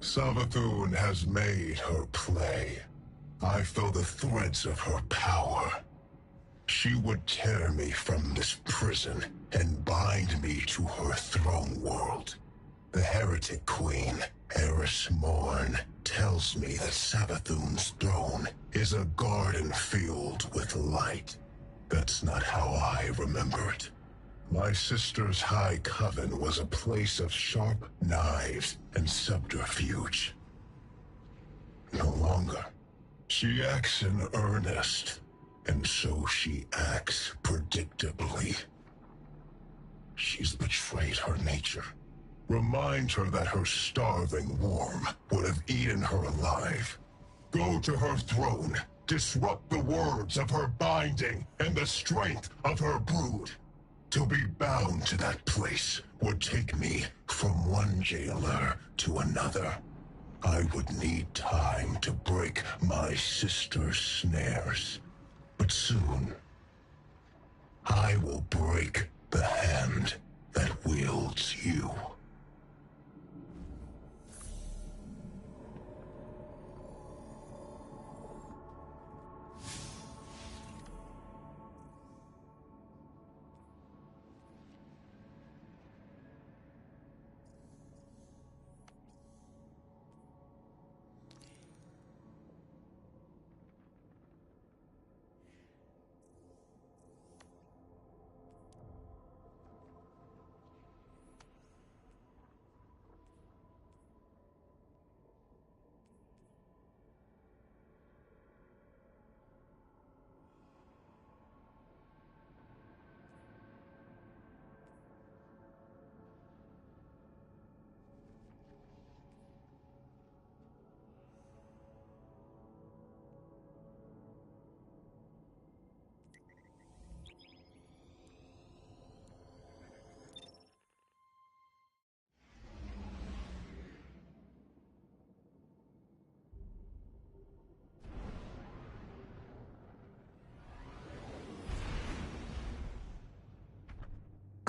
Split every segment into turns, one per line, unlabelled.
Savathun has made her play. I feel the threads of her power. She would tear me from this prison and bind me to her throne world. The heretic queen, Herecy, tells me that Savathun's throne is a garden filled with light. That's not how I remember it. My sister's high coven was a place of sharp knives and subterfuge. No longer. She acts in earnest, and so she acts predictably. She's betrayed her nature. Remind her that her starving worm would have eaten her alive. Go to her throne, disrupt the words of her binding and the strength of her brood. To be bound to that place would take me from one jailer to another. I would need time to break my sister's snares. But soon, I will break the hand that wields you.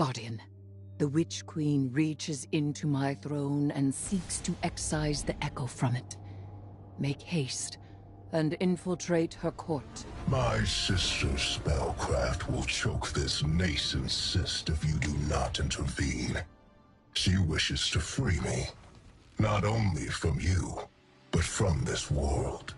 Guardian, the Witch Queen reaches into my throne and seeks to excise the echo from it. Make haste and infiltrate her court.
My sister's spellcraft will choke this nascent cyst if you do not intervene. She wishes to free me, not only from you, but from this world.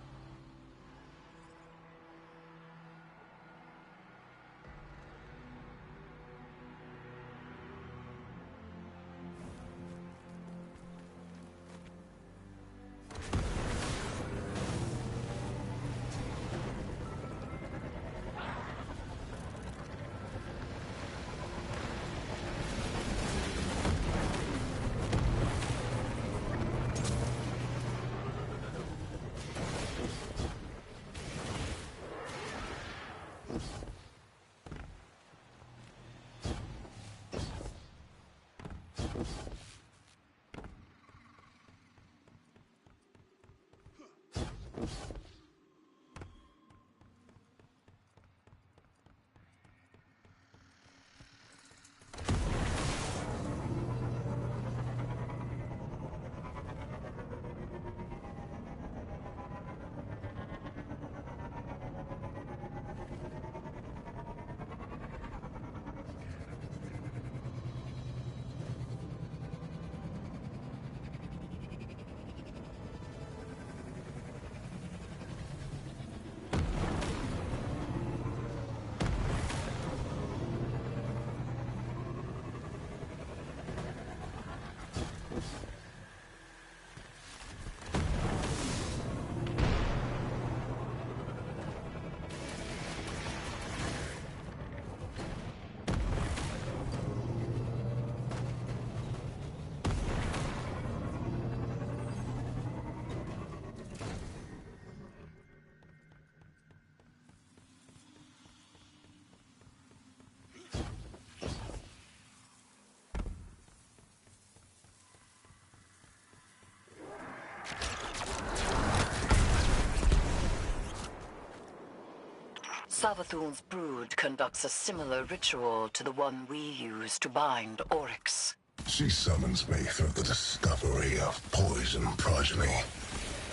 Savathun's brood conducts a similar ritual to the one we use to bind Oryx.
She summons me through the discovery of poison progeny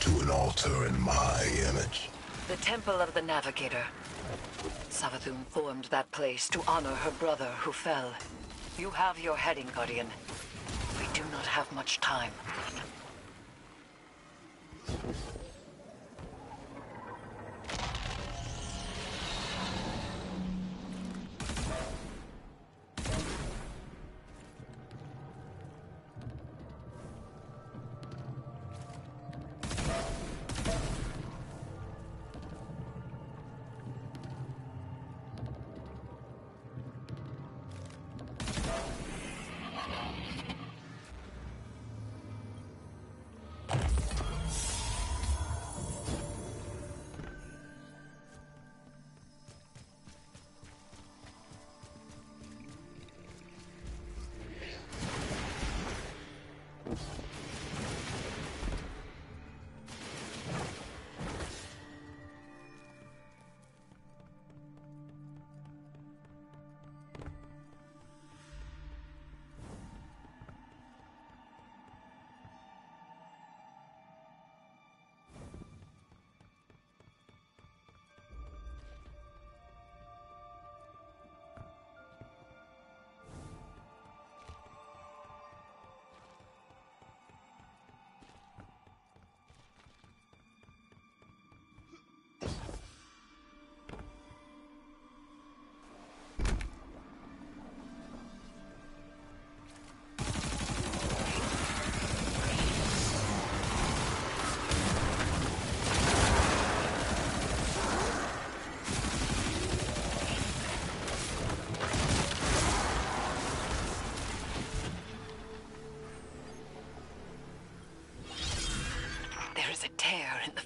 to an altar in my image.
The Temple of the Navigator. Savathun formed that place to honor her brother who fell. You have your heading, Guardian. We do not have much time.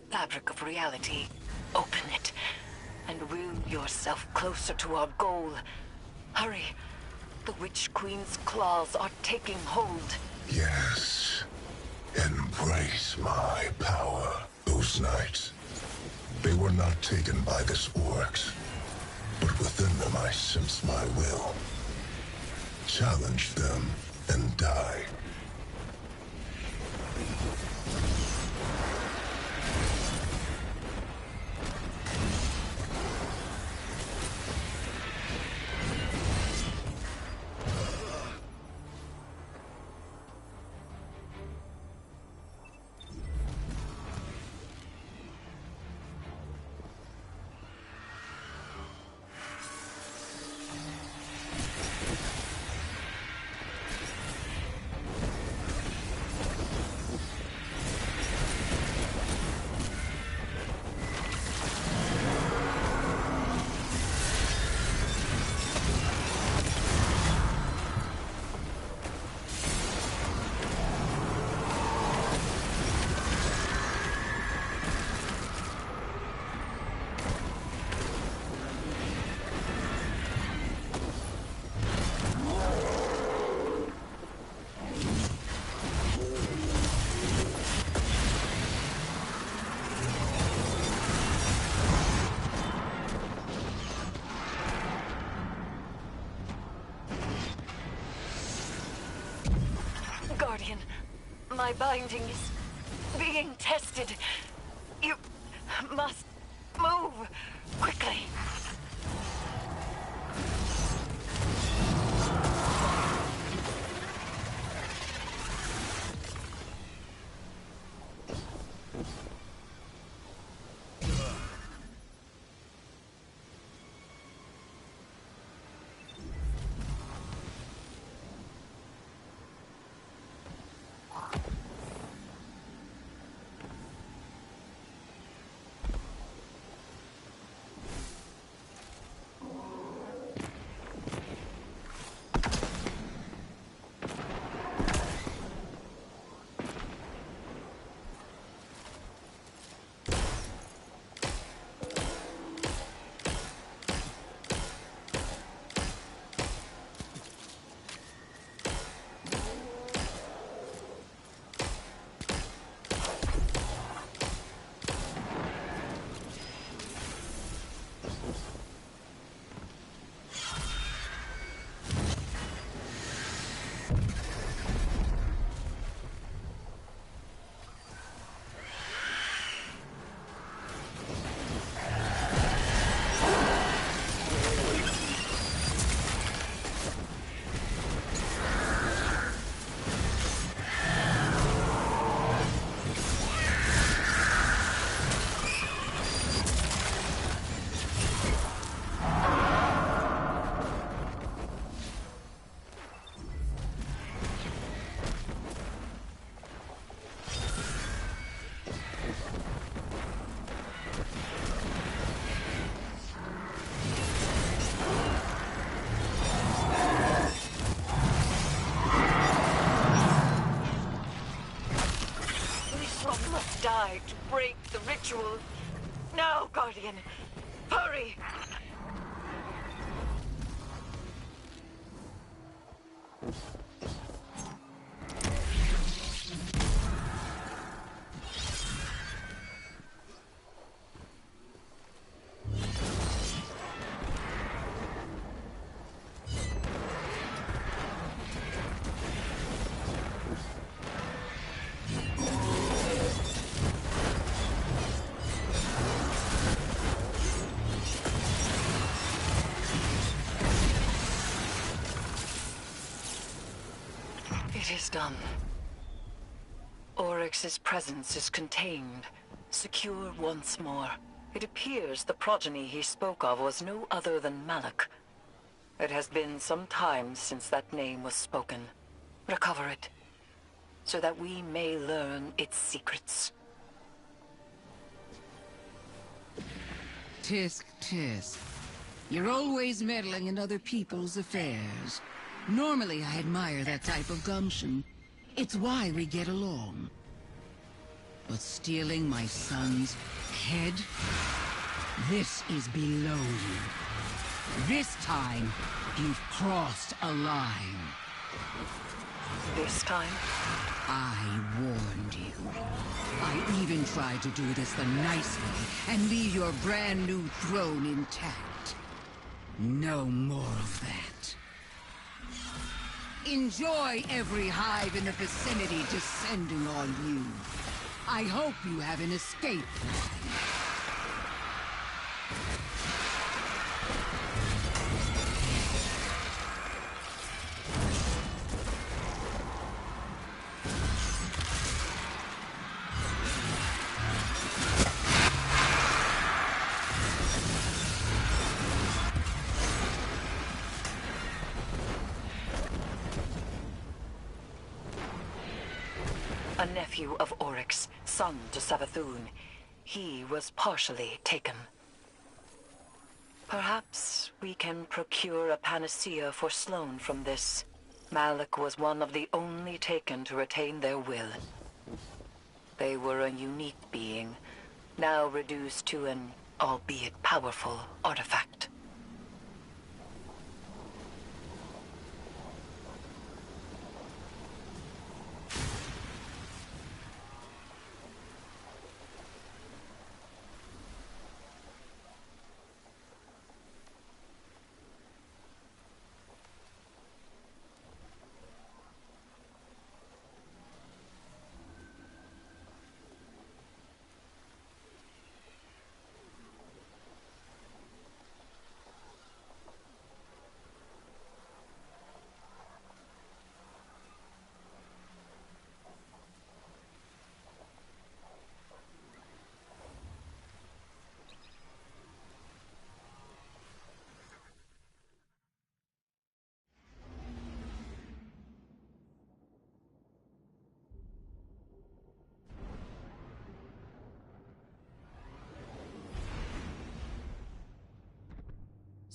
Fabric of reality. Open it, and will yourself closer to our goal. Hurry. The Witch Queen's claws are taking hold.
Yes. Embrace my power. Those nights, they were not taken by this Oryx, but within them I sense my will. Challenge them and die.
Guardian, my binding is being tested. You must move quickly. One must die to break the ritual. Now, Guardian, hurry! It is done. Oryx's presence is contained, secure once more. It appears the progeny he spoke of was no other than Malak. It has been some time since that name was spoken. Recover it, so that we may learn its secrets.
Tisk, tisk. You're always meddling in other people's affairs. Normally, I admire that type of gumption. It's why we get along. But stealing my son's head? This is below you. This time, you've crossed a line.
This time?
I warned you. I even tried to do this the nice way and leave your brand new throne intact. No more of that. Enjoy every hive in the vicinity descending on you. I hope you have an escape plan.
A nephew of Oryx, son to Savathun. He was partially taken. Perhaps we can procure a panacea for Sloane from this. Malak was one of the only taken to retain their will. They were a unique being, now reduced to an, albeit powerful, artifact.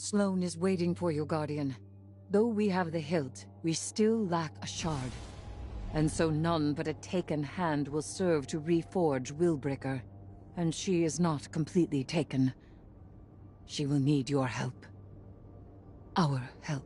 Sloane is waiting for you, Guardian. Though we have the hilt, we still lack a shard. And so none but a taken hand will serve to reforge Willbreaker. And she is not completely taken. She will need your help. Our help.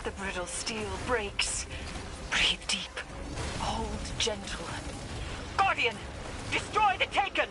The brittle steel breaks. Breathe deep. Hold gentle. Guardian! Destroy the Taken!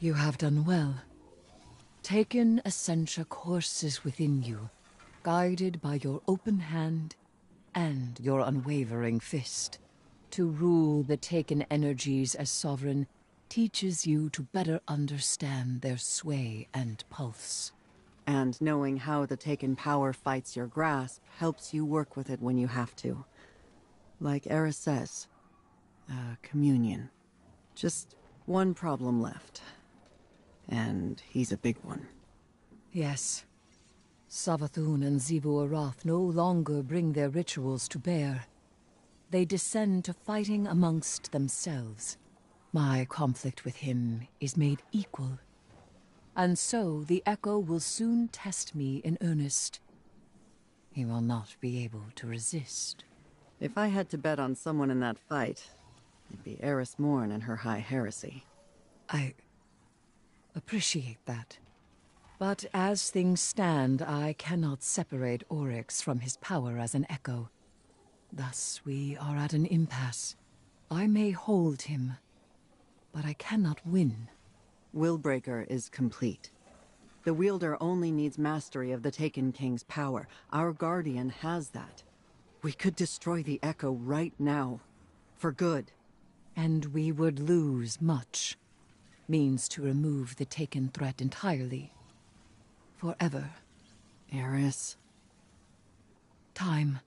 You have done well. Taken Essentia courses within you, guided by your open hand and your unwavering fist. To rule the Taken energies as sovereign teaches you to better understand their sway and pulse.
And knowing how the Taken power fights your grasp helps you work with it when you have to. Like Eris says, communion. Just one problem left. And he's a big one.
Yes. Savathun and Xivu Arath no longer bring their rituals to bear. They descend to fighting amongst themselves. My conflict with him is made equal. And so the Echo will soon test me in earnest. He will not be able to resist.
If I had to bet on someone in that fight, it'd be Eris Morn and her high heresy.
I appreciate that. But as things stand, I cannot separate Oryx from his power as an Echo. Thus, we are at an impasse. I may hold him, but I cannot win.
Willbreaker is complete. The wielder only needs mastery of the Taken King's power. Our Guardian has that. We could destroy the Echo right now. For good.
And we would lose much. Means to remove the Taken threat entirely. Forever.
Eris.
Time.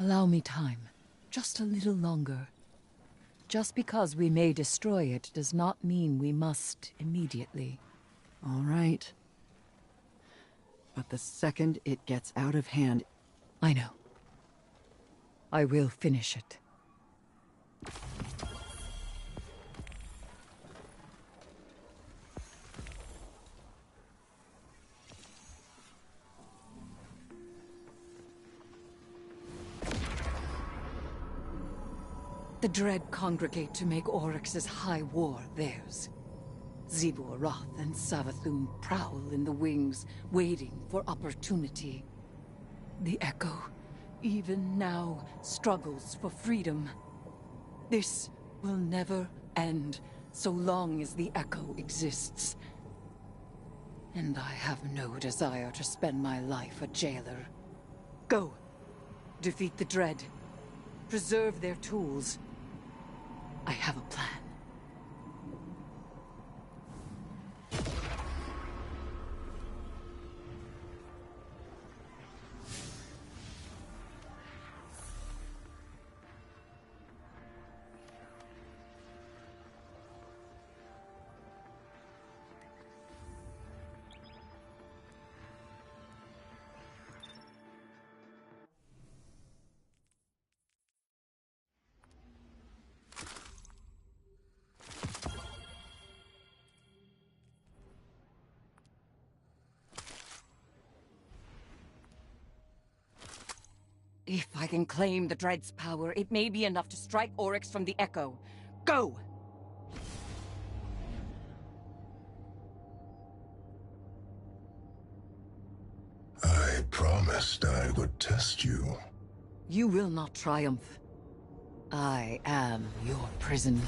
Allow me time. Just a little longer. Just because we may destroy it does not mean we must immediately.
All right. But the second it gets out of hand...
I know. I will finish it. The Dread congregate to make Oryx's high war theirs. Xivu Arath and Savathun prowl in the wings, waiting for opportunity. The Echo, even now, struggles for freedom. This will never end, so long as the Echo exists. And I have no desire to spend my life a jailer. Go. Defeat the Dread. Preserve their tools. I have a plan. If I can claim the Dread's power, it may be enough to strike Oryx from the Echo. Go!
I promised I would test you.
You will not triumph. I am your prison.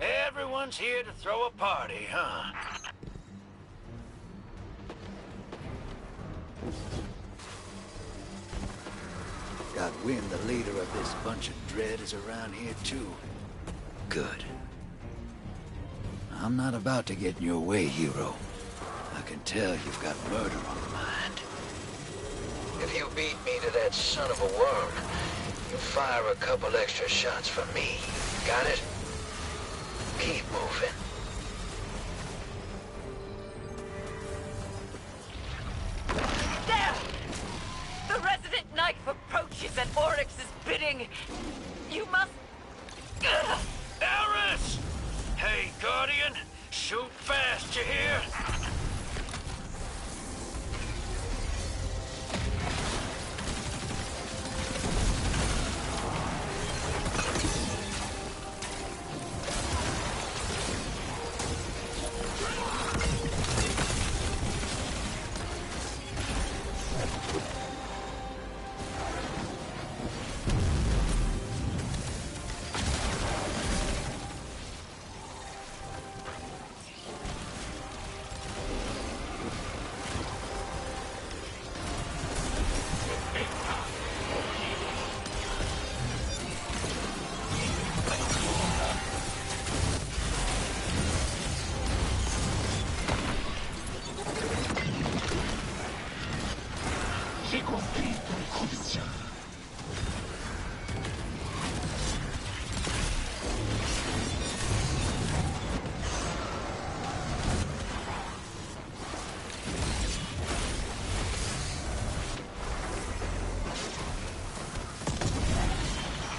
Everyone's here to throw a party, huh? Got wind the leader of this bunch of dread is around here too. Good. I'm not about to get in your way, hero. I can tell you've got murder on the mind. If you beat me to that son of a worm, you fire a couple extra shots for me. Got it? Keep moving.
There! The resident knife approaches at Oryx's bidding. You must...
Eris! Hey, Guardian! Shoot fast, you hear?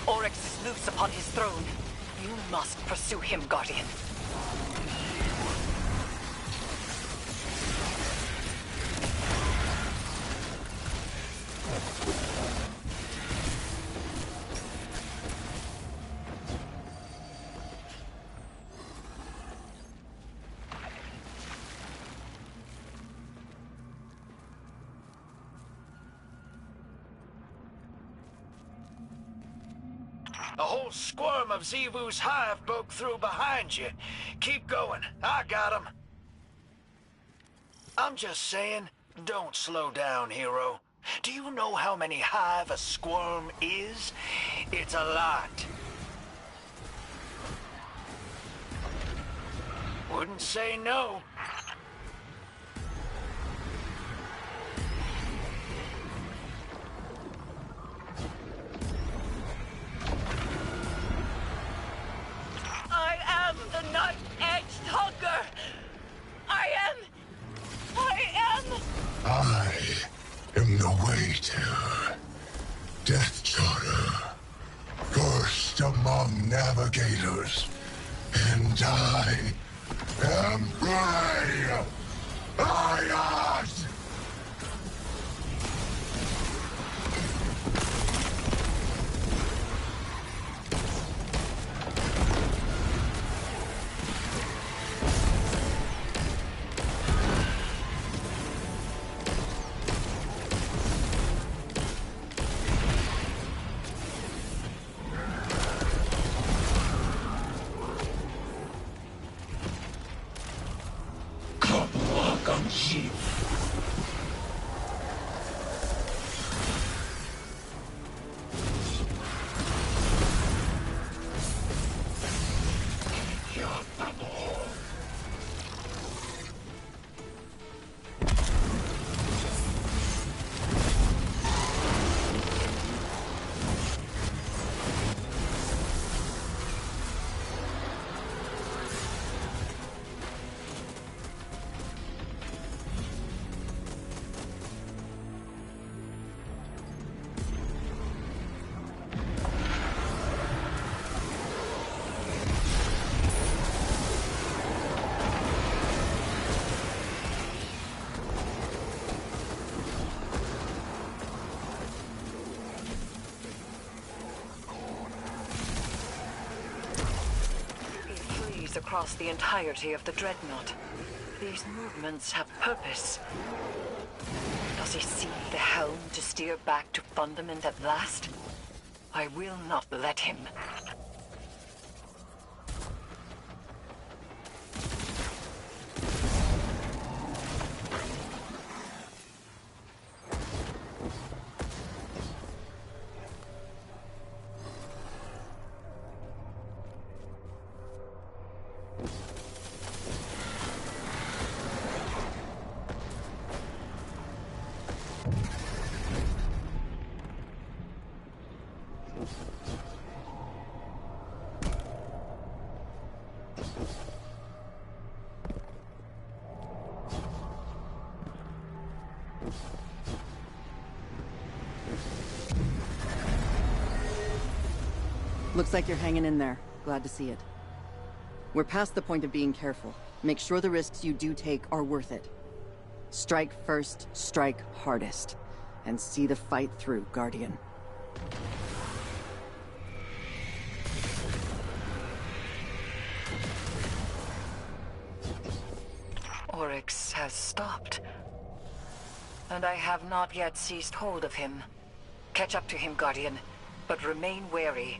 Oryx is loose upon his throne. You must pursue him, Guardian.
A whole squirm of Zevu's hive broke through behind you. Keep going. I got 'em. I'm just saying, don't slow down, hero. Do you know how many hive a squirm is? It's a lot. Wouldn't say no.
I am the nut-edged hunger! I am
the waiter. Death Charter. First among navigators. And I am Bray! Ayat!
Across the entirety of the Dreadnought. These movements have purpose. Does he see the helm to steer back to Fundament at last? I will not let him.
Looks like you're hanging in there. Glad to see it. We're past the point of being careful. Make sure the risks you do take are worth it. Strike first, strike hardest. And see the fight through, Guardian.
Oryx has stopped. And I have not yet seized hold of him. Catch up to him, Guardian, but remain wary.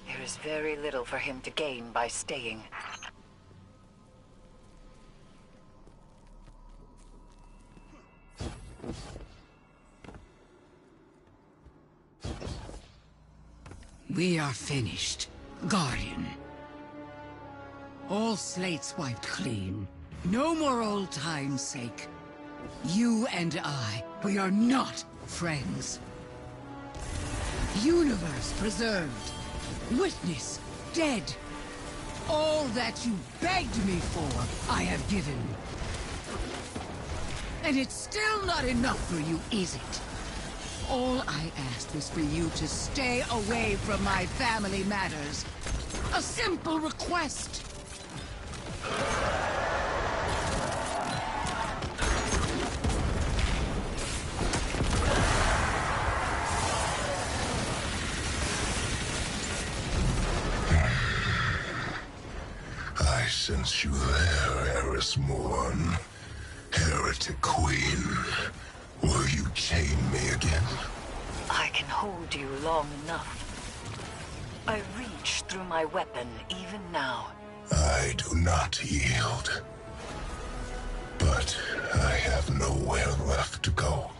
There is very little for him to gain by staying.
We are finished, Guardian. All slates wiped clean. No more old time's sake. You and I, we are not friends. Universe preserved. Witness dead. All that you begged me for, I have given. And it's still not enough for you, is it? All I asked was for you to stay away from my family matters. A simple request.
I sense you there, Herecy. Heretic Queen. Will you chain me again?
I can hold you long enough. I reach through my weapon even now.
I do not yield. But I have nowhere left to go.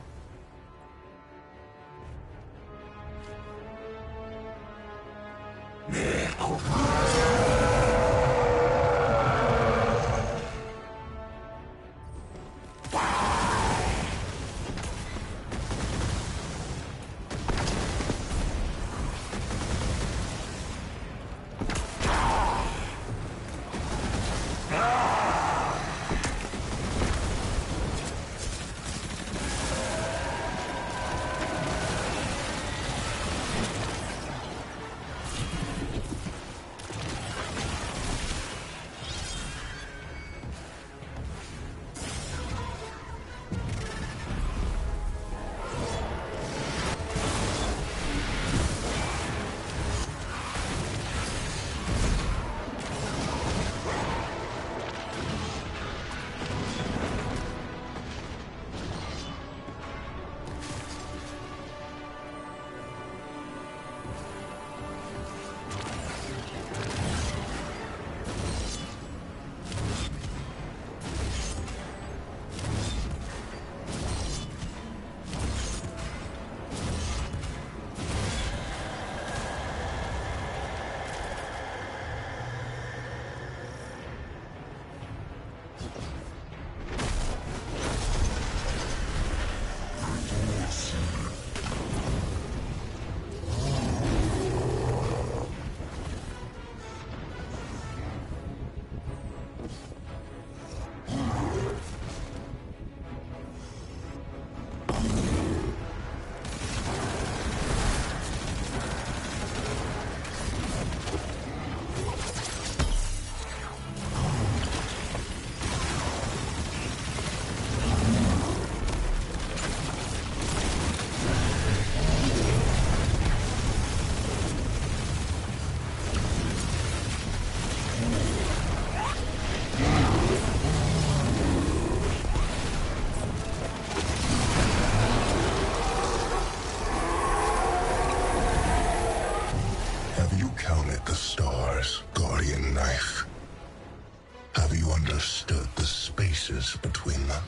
Between them.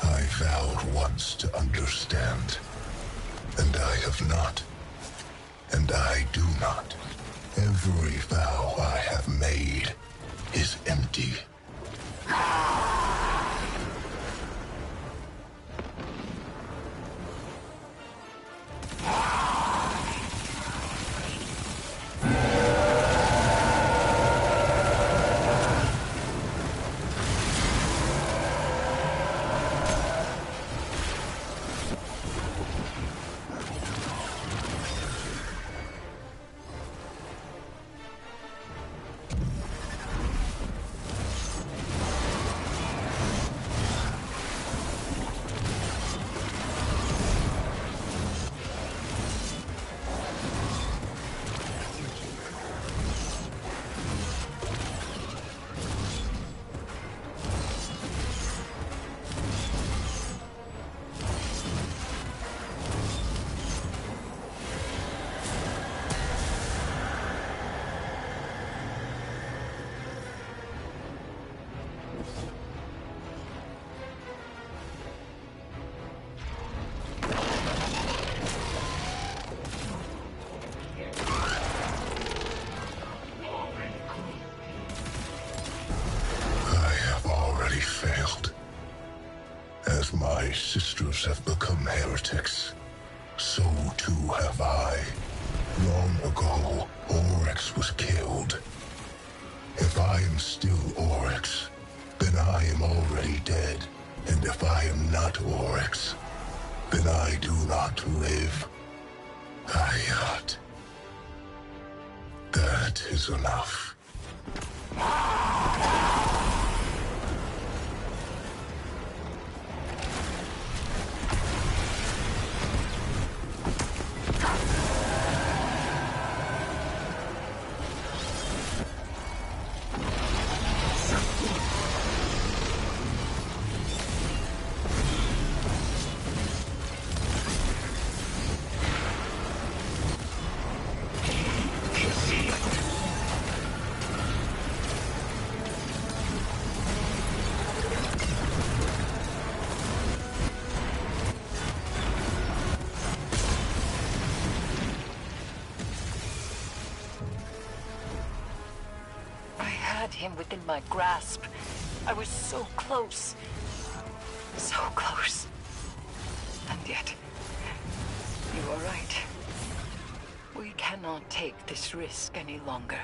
I vowed once to understand, and I have not, and I do not. Every vow I have made is empty. As my sisters have become heretics, so too have I. Long ago, Oryx was killed. If I am still Oryx, then I am already dead. And if I am not Oryx, then I do not live. Ayat. That is enough.
Him within my grasp. I was so close. So close. And yet, you are right. We cannot take this risk any longer.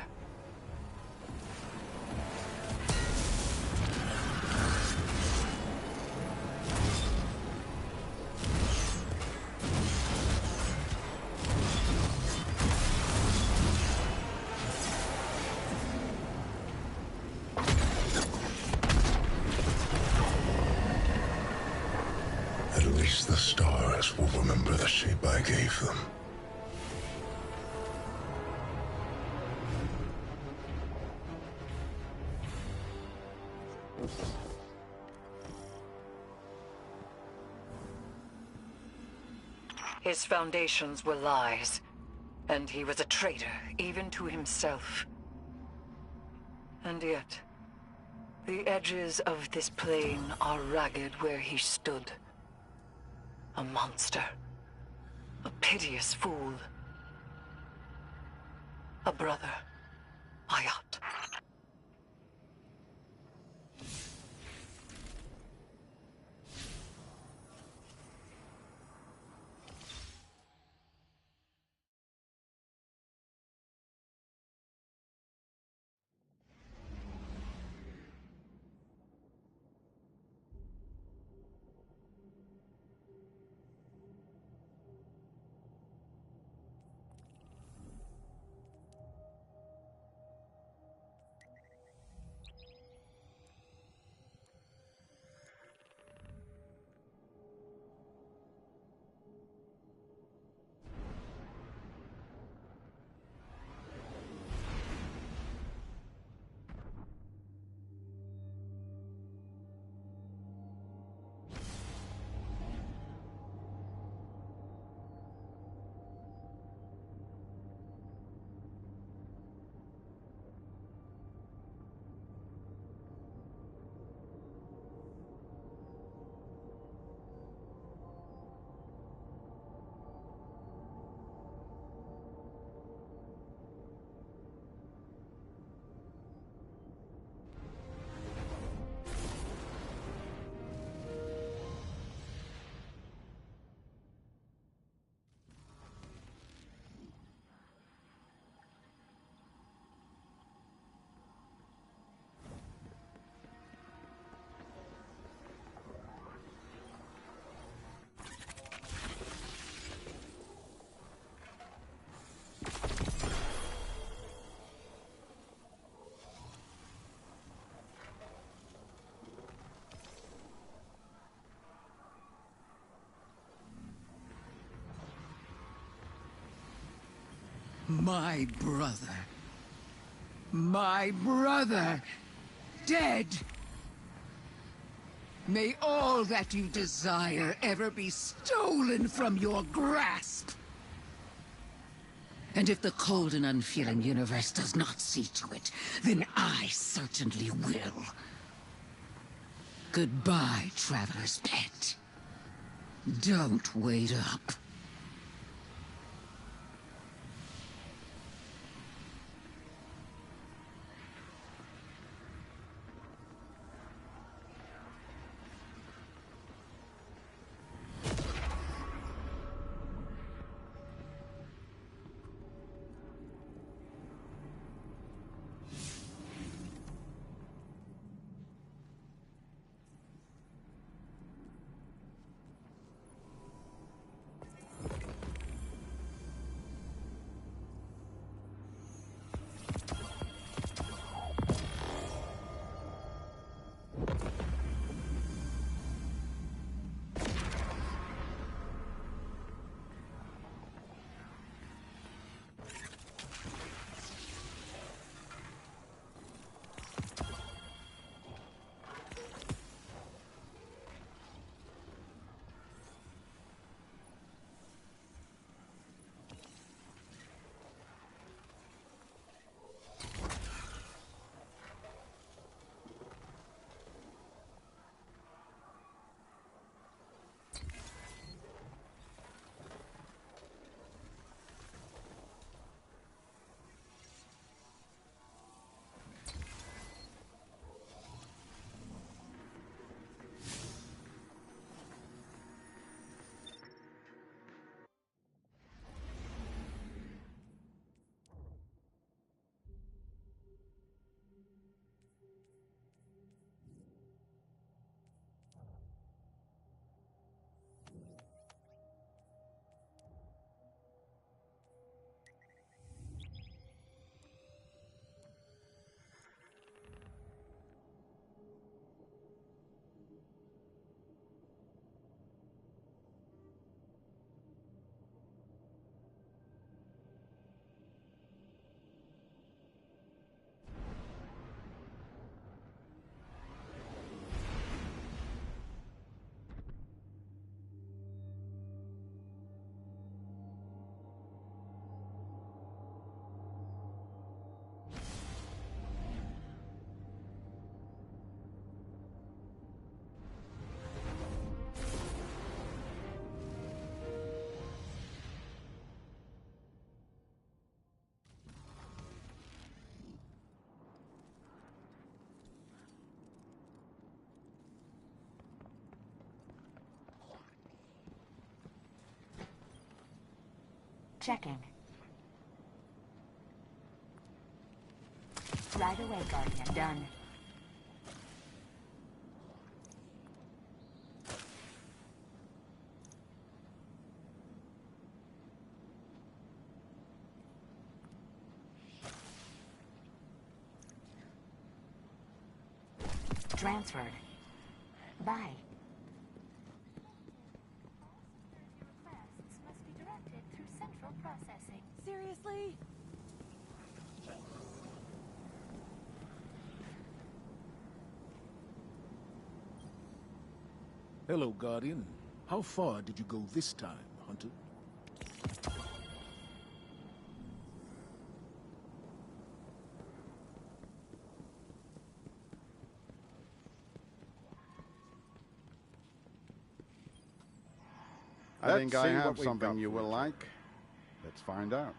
At least the stars will remember the shape I gave them.
His foundations were lies, and he was a traitor, even to himself. And yet, the edges of this plane are ragged where he stood. A monster. A piteous fool. A brother. Ayat.
My brother. My brother. Dead. May all that you desire ever be stolen from your grasp. And if the cold and unfeeling universe does not see to it, then I certainly will. Goodbye, traveler's pet. Don't wait up.
Checking. Right away, Guardian. Done. Transferred. Bye.
Requests must be directed through central processing.
Seriously?
Hello, Guardian. How far did you go this time, Hunter?
I think I have something you will like. Let's find out.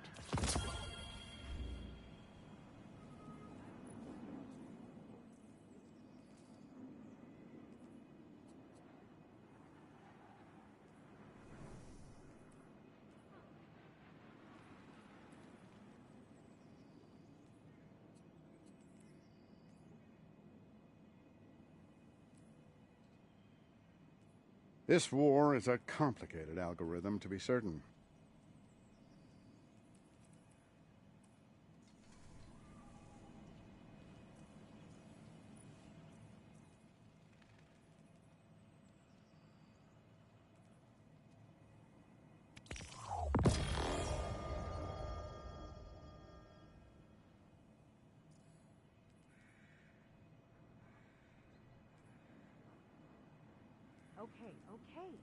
This war is a complicated algorithm, to be certain.
Okay.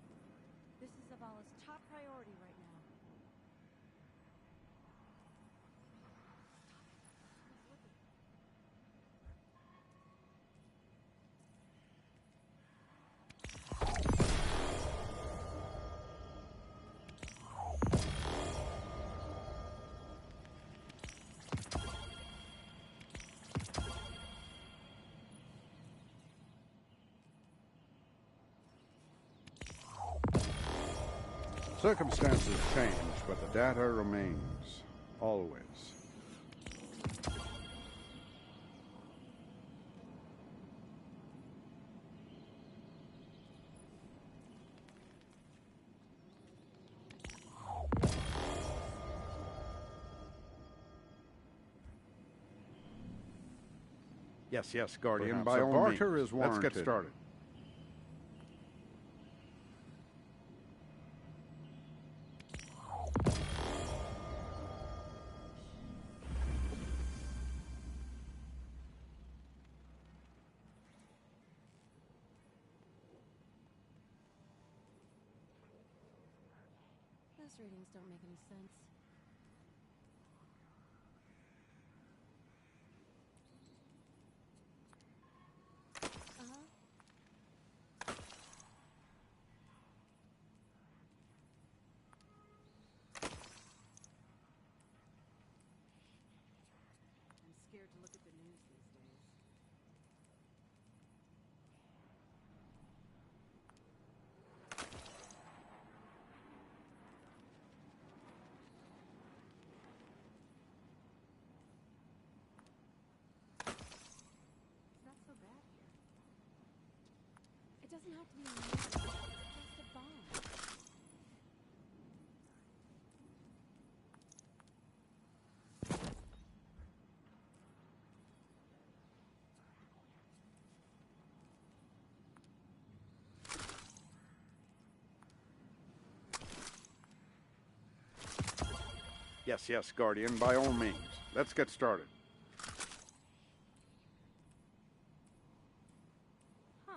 This is Zavala's top priority right now.
Circumstances change, but the data remains. Always. Yes, Guardian, by all means. Barter is warranted. Let's get started.
Those readings don't make any sense. I'm scared to look at the news these days. It's not so bad here. It doesn't have to be amazing. Just a bomb.
Yes, Guardian, by all means. Let's get started.
Huh.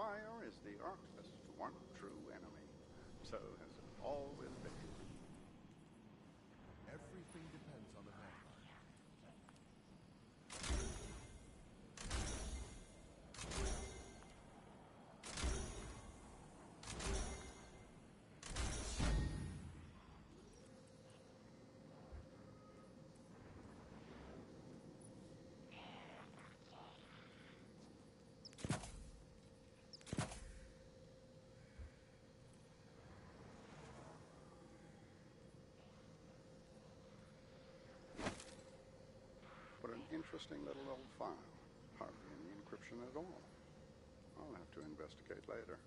Fire is the Arc's one true enemy. So has it always been.
Everything depends on the vanguard.
What an interesting little old file. Hardly any encryption at all. I'll have to investigate later.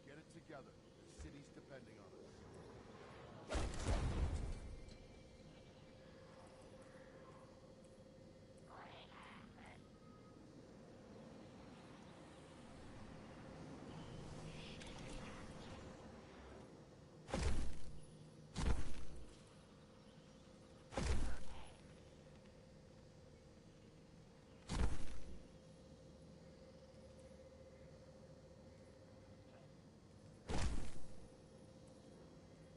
Get it together. The city's depending on us.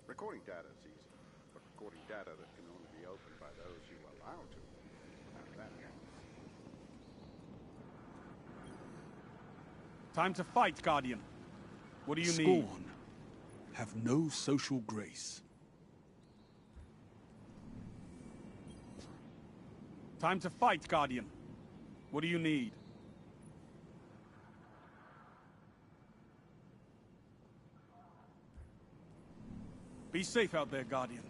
Recording data is easy, but recording data that can only be opened by those you allow to. Now that.
Time to fight, Guardian. What do you need?
Scorn have no social grace.
Time to fight, Guardian. What do you need? Be safe out there, Guardian.